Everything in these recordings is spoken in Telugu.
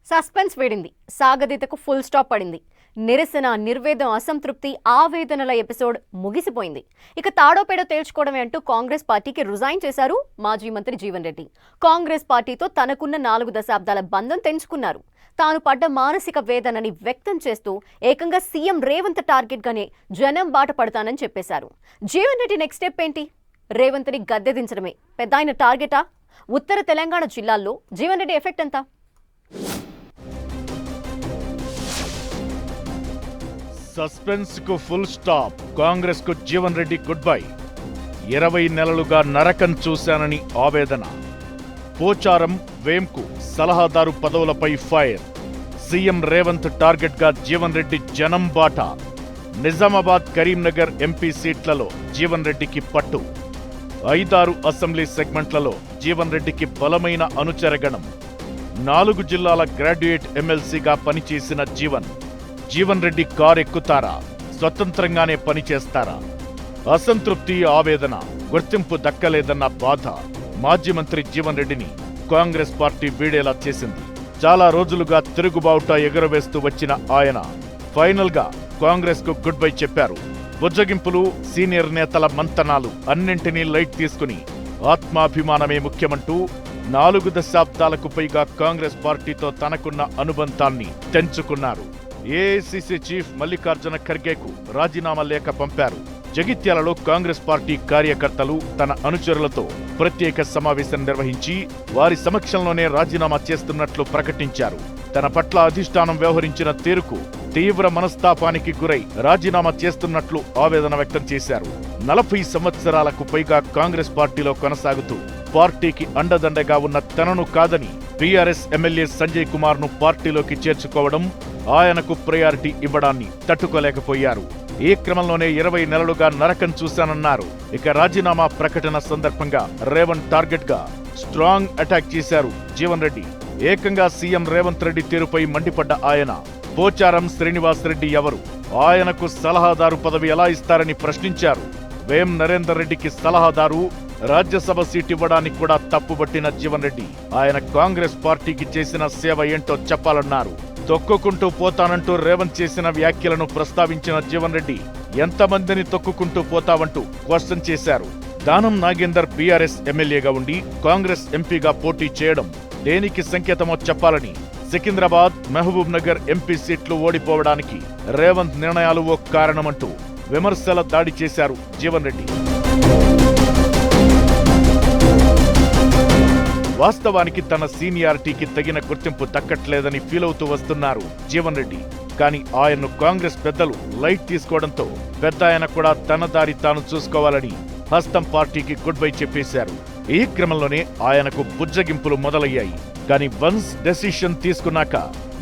సస్పెన్స్ వేడింది. సాగదీతకు ఫుల్ స్టాప్ పడింది. నిరసన, నిర్వేదం, అసంతృప్తి, ఆవేదనల ఎపిసోడ్ ముగిసిపోయింది. ఇక తాడోపేడో తేల్చుకోవడమే అంటూ కాంగ్రెస్ పార్టీకి రిజైన్ చేశారు మాజీ మంత్రి జీవన్ రెడ్డి. కాంగ్రెస్ పార్టీతో తనకున్న 4 దశాబ్దాల బంధం తెంచుకున్నారు. తాను పడ్డ మానసిక వేదనని వ్యక్తం చేస్తూ ఏకంగా సీఎం రేవంత్ టార్గెట్ గానే జనం బాట పడతానని చెప్పేశారు. జీవన్ రెడ్డి నెక్స్ట్ స్టెప్ ఏంటి? రేవంత్ని గద్దె దించడమే పెద్దాయన టార్గెటా? ఉత్తర తెలంగాణ జిల్లాల్లో జీవన్ రెడ్డి ఎఫెక్ట్ ఎంత? సస్పెన్స్ కు ఫుల్ స్టాప్. కాంగ్రెస్ కు జీవన్ రెడ్డి గుడ్ బై. 20 నెలలుగా నరకం చూశానని ఆవేదన. పోచారం, వేంకు సలహాదారు పదవులపై ఫైర్. సీఎం రేవంత్ టార్గెట్ గా జీవన్ రెడ్డి జనం బాట. నిజామాబాద్, కరీంనగర్ ఎంపీ సీట్లలో జీవన్ రెడ్డికి పట్టు. 5-6 అసెంబ్లీ సెగ్మెంట్లలో జీవన్ రెడ్డికి బలమైన అనుచరగణం. 4 జిల్లాల గ్రాడ్యుయేట్ ఎమ్మెల్సీగా పనిచేసిన జీవన్ రెడ్డి కారు ఎక్కుతారా? స్వతంత్రంగానే పనిచేస్తారా? అసంతృప్తి, ఆవేదన, గుర్తింపు దక్కలేదన్న బాధ మాజీ మంత్రి జీవన్ రెడ్డిని కాంగ్రెస్ పార్టీ వీడేలా చేసింది. చాలా రోజులుగా తిరుగుబావుట ఎగురవేస్తూ వచ్చిన ఆయన ఫైనల్ గా కాంగ్రెస్ కు గుడ్ బై చెప్పారు. బుజ్జగింపులు, సీనియర్ నేతల మంతనాలు అన్నింటినీ లైట్ తీసుకుని ఆత్మాభిమానమే ముఖ్యమంటూ 4 దశాబ్దాలకు పైగా కాంగ్రెస్ పార్టీతో తనకున్న అనుబంధాన్ని తెంచుకున్నారు. ఏఐసీసీ చీఫ్ మల్లికార్జున ఖర్గేకు రాజీనామా లేఖ పంపారు. జగిత్యాలలో కాంగ్రెస్ పార్టీ కార్యకర్తలు తన అనుచరులతో ప్రత్యేక సమావేశం నిర్వహించి వారి సమక్షంలోనే రాజీనామా చేస్తున్నట్లు ప్రకటించారు. తన పట్ల అధిష్టానం వ్యవహరించిన తీరుకు తీవ్ర మనస్తాపానికి గురై రాజీనామా చేస్తున్నట్లు ఆవేదన వ్యక్తం చేశారు. 40 సంవత్సరాలకు పైగా కాంగ్రెస్ పార్టీలో కొనసాగుతూ పార్టీకి అండదండగా ఉన్న తనను కాదని బీఆర్ఎస్ ఎమ్మెల్యే సంజయ్ కుమార్ ను పార్టీలోకి చేర్చుకోవడం, ఆయనకు ప్రయారిటీ ఇవ్వడాన్ని తట్టుకోలేకపోయారు. ఈ క్రమంలోనే 20 నెలలుగా నరకం చూశానన్నారు. ఇక రాజీనామా ప్రకటన సందర్భంగా రేవంత్ టార్గెట్ గా స్ట్రాంగ్ అటాక్ చేశారు జీవన్ రెడ్డి. ఏకంగా సీఎం రేవంత్ రెడ్డి తీరుపై మండిపడ్డ ఆయన పోచారం శ్రీనివాస్ రెడ్డి ఎవరు? ఆయనకు సలహాదారు పదవి ఎలా ఇస్తారని ప్రశ్నించారు. వేం నరేందర్ రెడ్డికి సలహాదారు, రాజ్యసభ సీట్ ఇవ్వడానికి కూడా తప్పుబట్టిన జీవన్ రెడ్డి ఆయన కాంగ్రెస్ పార్టీకి చేసిన సేవ ఏంటో చెప్పాలన్నారు. తొక్కుకుంటూ పోతానంటూ రేవంత్ చేసిన వ్యాఖ్యలను ప్రస్తావించిన జీవన్ రెడ్డి ఎంతమందిని తొక్కుకుంటూ పోతావంటూ క్వశ్చన్ చేశారు. దానం నాగేందర్ బీఆర్ఎస్ ఎమ్మెల్యేగా ఉండి కాంగ్రెస్ ఎంపీగా పోటీ చేయడం దేనికి సంకేతమో చెప్పాలని, సికింద్రాబాద్, మహబూబ్ నగర్ ఎంపీ సీట్లు ఓడిపోవడానికి రేవంత్ నిర్ణయాలు ఓ కారణమంటూ విమర్శల దాడి చేశారు జీవన్ రెడ్డి. వాస్తవానికి తన సీనియారిటీకి తగిన గుర్తింపు దక్కట్లేదని ఫీల్ అవుతూ వస్తున్నారు జీవన్ రెడ్డి. కానీ ఆయన్ను కాంగ్రెస్ పెద్దలు లైట్ తీసుకోవడంతో పెద్ద ఆయన కూడా తన దారి తాను చూసుకోవాలని హస్తం పార్టీకి గుడ్ బై చెప్పేశారు. ఈ క్రమంలోనే ఆయనకు బుజ్జగింపులు మొదలయ్యాయి. కానీ వన్స్ డెసిషన్ తీసుకున్నాక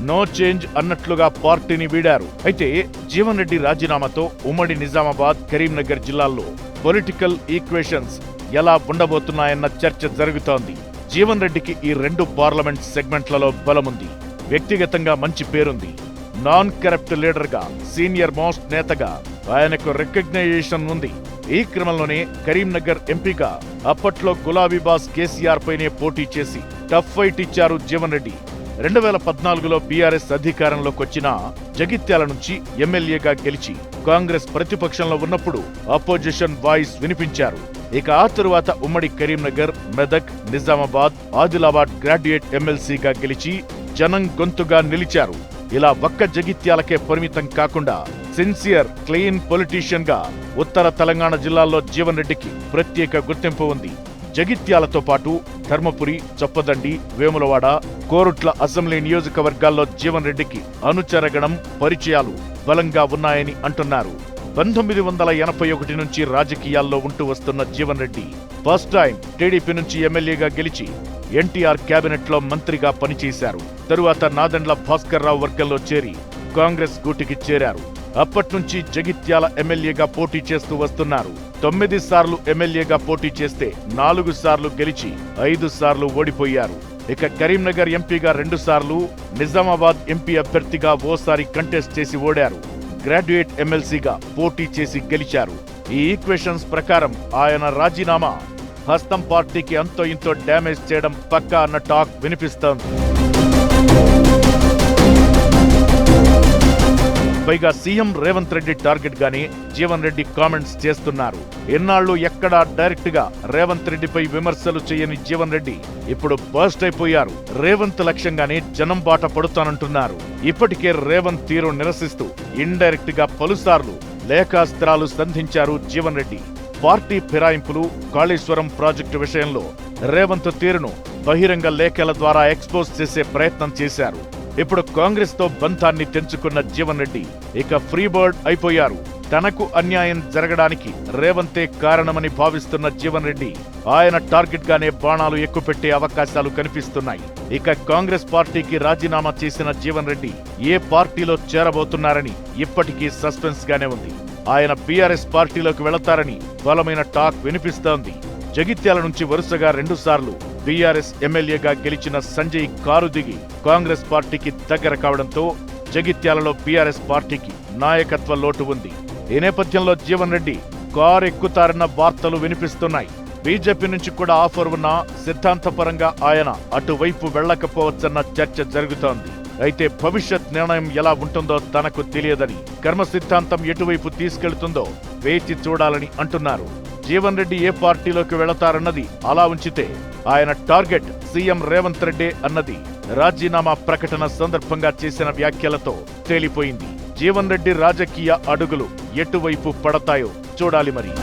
నో చేంజ్ అన్నట్లుగా పార్టీని వీడారు. అయితే జీవన్ రెడ్డి రాజీనామాతో ఉమ్మడి నిజామాబాద్, కరీంనగర్ జిల్లాల్లో పొలిటికల్ ఈక్వేషన్స్ ఎలా ఉండబోతున్నాయన్న చర్చ జరుగుతోంది. జీవన్ రెడ్డికి ఈ 2 పార్లమెంట్ సెగ్మెంట్లలో బలముంది. వ్యక్తిగతంగా మంచి పేరుంది. నాన్ కరప్ట్ లీడర్ గా, సీనియర్ మోస్ట్ నేతగా ఆయనకు రికగ్నైజేషన్ ఉంది. ఈ క్రమంలోనే కరీంనగర్ ఎంపీగా అప్పట్లో గులాబీ బాస్ కేసీఆర్ పైనే పోటీ చేసి టఫ్ ఫైట్ ఇచ్చారు జీవన్ రెడ్డి. 2014లో బీఆర్ఎస్ అధికారంలోకి వచ్చిన జగిత్యాల నుంచి ఎమ్మెల్యేగా గెలిచి కాంగ్రెస్ ప్రతిపక్షంలో ఉన్నప్పుడు అపోజిషన్ వాయిస్ వినిపించారు. ఇక ఆ తరువాత ఉమ్మడి కరీంనగర్, మెదక్, నిజామాబాద్, ఆదిలాబాద్ గ్రాడ్యుయేట్ ఎమ్మెల్సీగా గెలిచి జనం గొంతుగా నిలిచారు. ఇలా ఒక్క జగిత్యాలకే పరిమితం కాకుండా సిన్సియర్, క్లీన్ పొలిటీషియన్ గా ఉత్తర తెలంగాణ జిల్లాల్లో జీవన్ రెడ్డికి ప్రత్యేక గుర్తింపు ఉంది. జగిత్యాలతో పాటు ధర్మపురి, చొప్పదండి, వేములవాడ, కోరుట్ల అసెంబ్లీ నియోజకవర్గాల్లో జీవన్ రెడ్డికి అనుచరగణం, పరిచయాలు బలంగా ఉన్నాయని అంటున్నారు. 1981 నుంచి రాజకీయాల్లో ఉంటూ వస్తున్న Jeevan Reddy first time TDP నుంచి ఎమ్మెల్యేగా గెలిచి ఎన్టీఆర్ కేబినెట్ లో మంత్రిగా పనిచేశారు. తరువాత నాదెండ్ల భాస్కర్ రావు వర్గంలో చేరి కాంగ్రెస్ గూటికి చేరారు. అప్పట్నుంచి జగిత్యాల ఎమ్మెల్యేగా పోటీ చేస్తూ వస్తున్నారు. 9 సార్లు ఎమ్మెల్యేగా పోటీ చేస్తే 4 సార్లు గెలిచి 5 సార్లు ఓడిపోయారు. ఇక కరీంనగర్ ఎంపీగా 2 సార్లు, నిజామాబాద్ ఎంపీ అభ్యర్థిగా ఓసారి కంటెస్ట్ చేసి ఓడారు. గ్రాడ్యుయేట్ ఎమ్మెల్సీగా పోటీ చేసి గెలిచారు. ఈ ఈక్వేషన్స్ ప్రకారం ఆయన రాజీనామా హస్తం పార్టీకి అంతో ఇంతో డ్యామేజ్ చేయడం పక్కా అన్న టాక్ వినిపిస్తోంది. పైగా సీఎం రేవంత్ రెడ్డి టార్గెట్ గానే జీవన్ రెడ్డి కామెంట్స్ చేస్తున్నారు. ఎన్నాళ్లు ఎక్కడా డైరెక్ట్ గా రేవంత్ రెడ్డిపై విమర్శలు చేయని జీవన్ రెడ్డి ఇప్పుడు బర్స్ట్ అయిపోయారు. రేవంత్ లక్ష్యంగానే జనం బాట పడుతానంటున్నారు. ఇప్పటికే రేవంత్ తీరు నిరసిస్తూ ఇండైరెక్ట్ గా పలుసార్లు లేఖాస్త్రాలు సంధించారు జీవన్ రెడ్డి. పార్టీ ఫిరాయింపులు, కాళేశ్వరం ప్రాజెక్టు విషయంలో రేవంత్ తీరును బహిరంగ లేఖల ద్వారా ఎక్స్పోజ్ చేసే ప్రయత్నం చేశారు. ఇప్పుడు కాంగ్రెస్ తో బంధాన్ని తెంచుకున్న జీవన్ రెడ్డి ఇక ఫ్రీ బర్డ్ అయిపోయారు. తనకు అన్యాయం జరగడానికి రేవంతే కారణమని భావిస్తున్న జీవన్ రెడ్డి ఆయన టార్గెట్ గానే బాణాలు ఎక్కుపెట్టే అవకాశాలు కనిపిస్తున్నాయి. ఇక కాంగ్రెస్ పార్టీకి రాజీనామా చేసిన జీవన్ రెడ్డి ఏ పార్టీలో చేరబోతున్నారని ఇప్పటికీ సస్పెన్స్ గానే ఉంది. ఆయన బీఆర్ఎస్ పార్టీలోకి వెళతారని బలమైన టాక్ వినిపిస్తోంది. జగిత్యాల నుంచి వరుసగా 2 సార్లు బీఆర్ఎస్ ఎమ్మెల్యేగా గెలిచిన సంజయ్ కారు దిగి కాంగ్రెస్ పార్టీకి దగ్గర కావడంతో జగిత్యాలలో బీఆర్ఎస్ పార్టీకి నాయకత్వ లోటు ఉంది. ఈ నేపథ్యంలో జీవన్ రెడ్డి కారు ఎక్కుతారన్న వార్తలు వినిపిస్తున్నాయి. బీజేపీ నుంచి కూడా ఆఫర్ ఉన్నా సిద్ధాంతపరంగా ఆయన అటువైపు వెళ్లకపోవచ్చన్న చర్చ జరుగుతోంది. అయితే భవిష్యత్ నిర్ణయం ఎలా ఉంటుందో తనకు తెలియదని, కర్మ సిద్ధాంతం ఎటువైపు తీసుకెళ్తుందో వేచి చూడాలని అంటున్నారు. జీవన్ రెడ్డి ఏ పార్టీలోకి వెళతారన్నది అలా ఉంచితే ఆయన టార్గెట్ సీఎం రేవంత్ రెడ్డి అన్నది రాజీనామా ప్రకటన సందర్భంగా చేసిన వ్యాఖ్యలతో తేలిపోయింది. జీవన్ రెడ్డి రాజకీయ అడుగులు ఎటువైపు పడతాయో చూడాలి మరి.